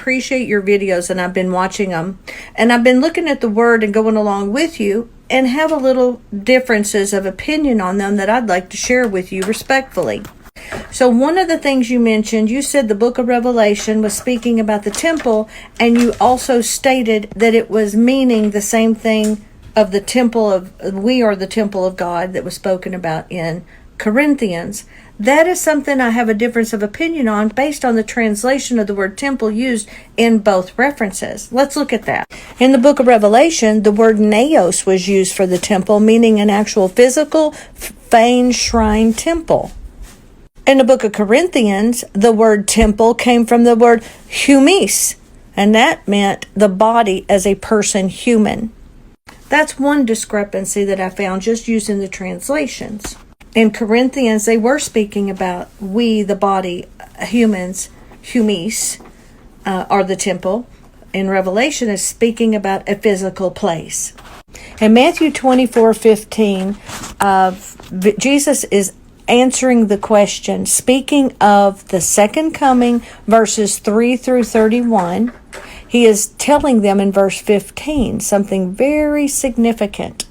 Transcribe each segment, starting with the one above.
appreciate your videos, and I've been watching them, and I've been looking at the word and going along with you, and have a little differences of opinion on them that I'd like to share with you respectfully. So one of the things you mentioned, you said the book of Revelation was speaking about the temple, and you also stated that it was meaning the same thing of the temple of, we are the temple of God, that was spoken about in Corinthians. That is something I have a difference of opinion on based on the translation of the word temple used in both references. Let's look at that. In the book of Revelation, the word naos was used for the temple, meaning an actual physical, feigned shrine temple. In the book of Corinthians, the word temple came from the word humis, and that meant the body as a person, human. That's one discrepancy that I found just using the translations. In Corinthians, they were speaking about we, the body, humans, humis, are the temple. In Revelation, is speaking about a physical place. In Matthew 24:15, Jesus is answering the question, speaking of the second coming, verses 3 through 31. He is telling them in verse 15 something very significant.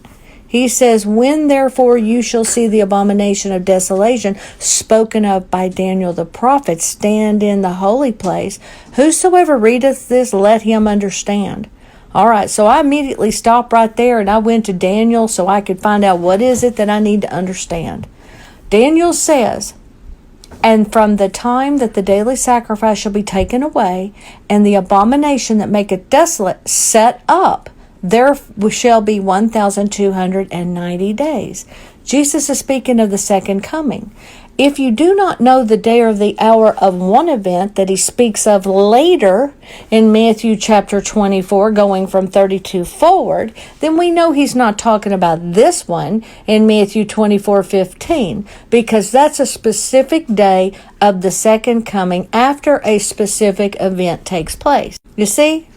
He says, when therefore you shall see the abomination of desolation spoken of by Daniel the prophet stand in the holy place, whosoever readeth this, let him understand. All right, so I immediately stopped right there and I went to Daniel so I could find out what is it that I need to understand. Daniel says, and from the time that the daily sacrifice shall be taken away, and the abomination that maketh desolate set up, there shall be 1,290 days. Jesus is speaking of the second coming. If you do not know the day or the hour of one event that he speaks of later in Matthew chapter 24, going from 32 forward, then we know he's not talking about this one in Matthew 24:15, because that's a specific day of the second coming after a specific event takes place. You see?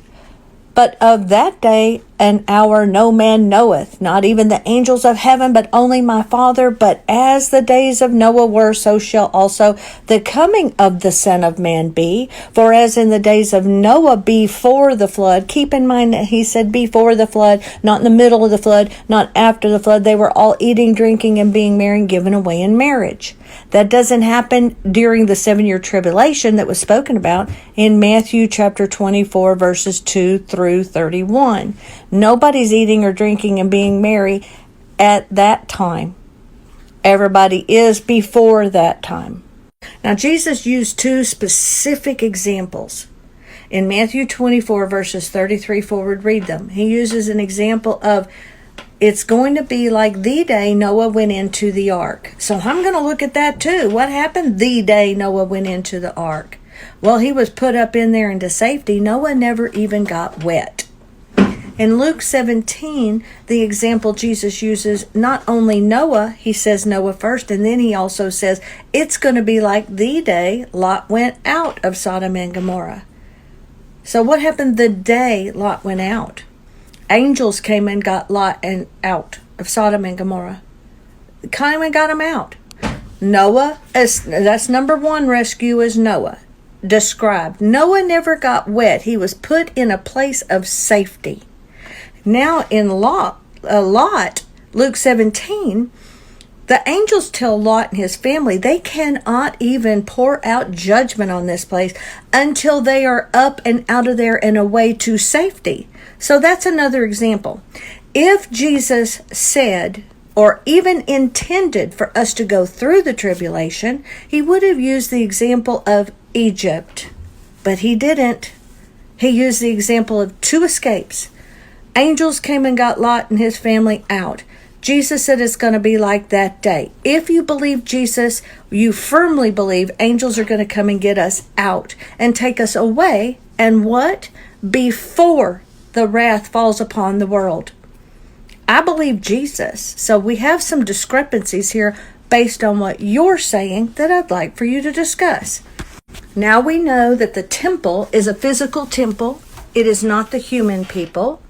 But of that day and hour no man knoweth, not even the angels of heaven, but only my Father. But as the days of Noah were, so shall also the coming of the Son of Man be. For as in the days of Noah before the flood, keep in mind that he said before the flood, not in the middle of the flood, not after the flood. They were all eating, drinking, and being married and given away in marriage. That doesn't happen during the 7-year tribulation that was spoken about in Matthew chapter 24, verses 2 through 31. Nobody's eating or drinking and being merry at that time. Everybody is before that time. Now, Jesus used two specific examples. In Matthew 24, verses 33 forward, read them. He uses an example of it's going to be like the day Noah went into the ark. So I'm going to look at that too. What happened the day Noah went into the ark? Well, he was put up in there into safety. Noah never even got wet. In Luke 17, the example Jesus uses, not only Noah, he says Noah first, and then he also says it's going to be like the day Lot went out of Sodom and Gomorrah. So what happened the day Lot went out? Angels came and got Lot and out of Sodom and Gomorrah. Came and got him out. Noah, that's number one rescue, is Noah. Described. Noah never got wet. He was put in a place of safety. Now in Lot, Luke 17, the angels tell Lot and his family they cannot even pour out judgment on this place until they are up and out of there and away to safety. So that's another example. If Jesus said, or even intended for us to go through the tribulation, he would have used the example of Egypt. But he didn't. He used the example of two escapes. Angels came and got Lot and his family out. Jesus said it's going to be like that day. If you believe Jesus, you firmly believe angels are going to come and get us out and take us away. And what? Before the wrath falls upon the world. I believe Jesus. So we have some discrepancies here based on what you're saying that I'd like for you to discuss. Now we know that the temple is a physical temple. It is not the human people.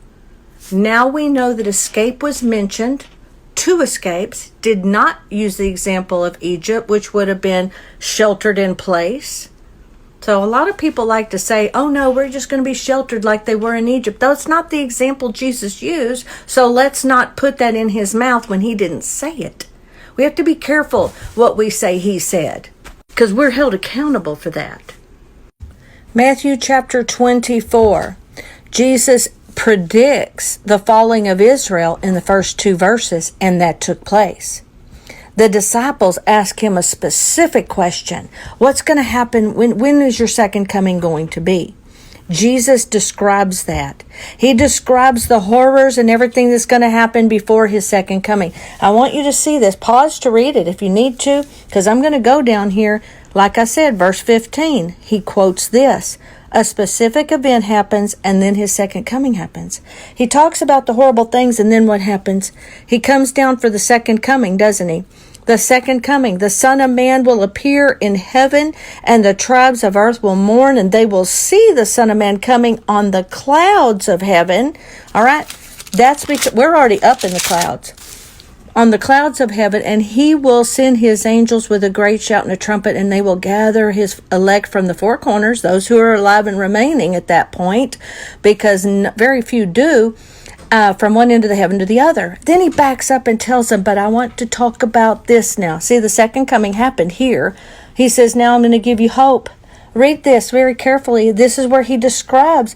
Now we know that escape was mentioned. Two escapes. Did not use the example of Egypt, which would have been sheltered in place. So a lot of people like to say, oh no, we're just going to be sheltered like they were in Egypt. That's not the example Jesus used, so let's not put that in his mouth when he didn't say it. We have to be careful what we say he said, because we're held accountable for that. Matthew chapter 24, Jesus predicts the falling of Israel in the first 2 verses, and that took place. The disciples ask him a specific question. What's going to happen? When is your second coming going to be? Jesus describes that. He describes the horrors and everything that's going to happen before his second coming. I want you to see this. Pause to read it if you need to, because I'm going to go down here. Like I said, verse 15, he quotes this. A specific event happens, and then his second coming happens. He talks about the horrible things, and then what happens? He comes down for the second coming, doesn't he? The second coming. The Son of Man will appear in heaven, and the tribes of earth will mourn, and they will see the Son of Man coming on the clouds of heaven. All right? That's because we're already up in the clouds. On the clouds of heaven, and he will send his angels with a great shout and a trumpet, and they will gather his elect from the four corners, those who are alive and remaining at that point, because very few do, from one end of the heaven to the other. Then he backs up and tells them, but I want to talk about this now. See, the second coming happened here. He says, now I'm going to give you hope. Read this very carefully. This is where he describes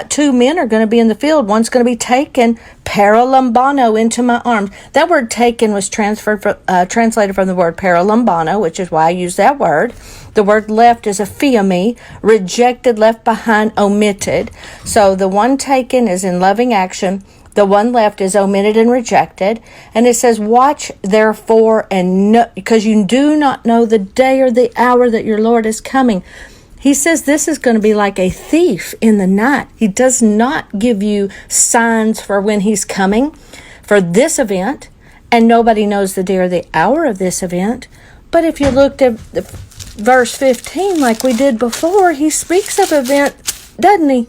2 men are going to be in the field. One's going to be taken, paralambano, into my arms. That word taken was translated from the word paralambano, which is why I use that word. The word left is aphiemi, rejected, left behind, omitted. So the one taken is in loving action. The one left is omitted and rejected. And it says, watch therefore, and because you do not know the day or the hour that your Lord is coming. He says this is going to be like a thief in the night. He does not give you signs for when he's coming for this event, and nobody knows the day or the hour of this event. But if you looked at verse 15 like we did before, he speaks of event, doesn't he?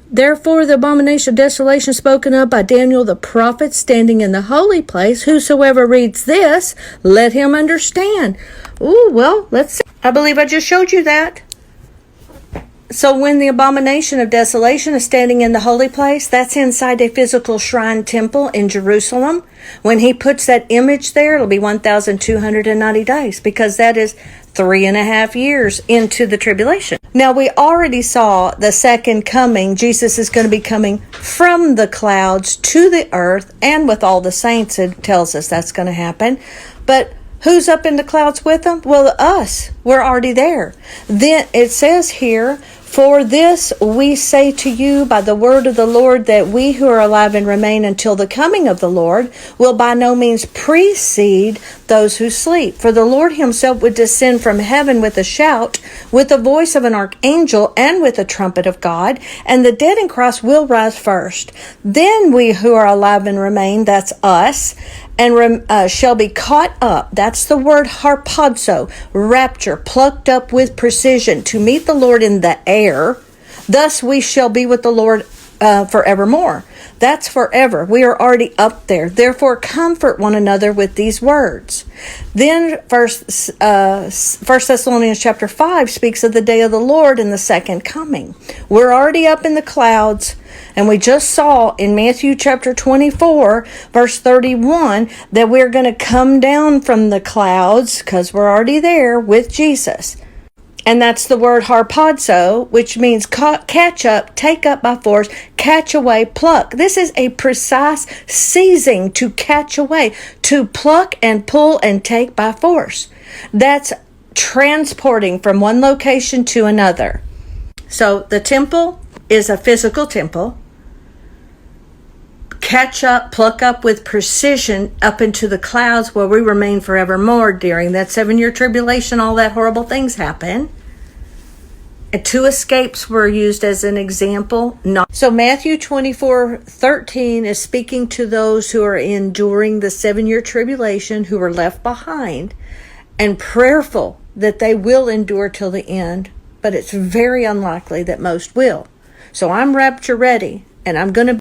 Therefore the abomination of desolation spoken of by Daniel the prophet standing in the holy place, whosoever reads this, let him understand. Ooh, well, let's see. I believe I just showed you that. So when the abomination of desolation is standing in the holy place, that's inside a physical shrine temple in Jerusalem. When he puts that image there, it'll be 1,290 days, because that is 3.5 years into the tribulation. Now, we already saw the second coming. Jesus is going to be coming from the clouds to the earth, and with all the saints, it tells us that's going to happen. But who's up in the clouds with them? Well, us. We're already there. Then it says here, for this we say to you by the word of the Lord, that we who are alive and remain until the coming of the Lord will by no means precede those who sleep. For the Lord himself would descend from heaven with a shout, with the voice of an archangel, and with the trumpet of God, and the dead in Christ will rise first. Then we who are alive and remain, that's us, and shall be caught up. That's the word harpazo, rapture, plucked up with precision to meet the Lord in the air. Thus we shall be with the Lord forevermore. That's forever. We are already up there. Therefore, comfort one another with these words. Then First Thessalonians chapter 5 speaks of the day of the Lord and the second coming. We're already up in the clouds. And we just saw in Matthew chapter 24, verse 31, that we're going to come down from the clouds, because we're already there with Jesus. And that's the word harpazo, which means catch up, take up by force, catch away, pluck. This is a precise seizing, to catch away, to pluck and pull and take by force. That's transporting from one location to another. So the temple is a physical temple. Catch up, pluck up with precision up into the clouds, where we remain forevermore. During that 7-year tribulation, all that horrible things happen. And 2 escapes were used as an example. So Matthew 24:13 is speaking to those who are enduring the 7-year tribulation, who are left behind, and prayerful that they will endure till the end. But it's very unlikely that most will. So I'm rapture ready, and I'm going to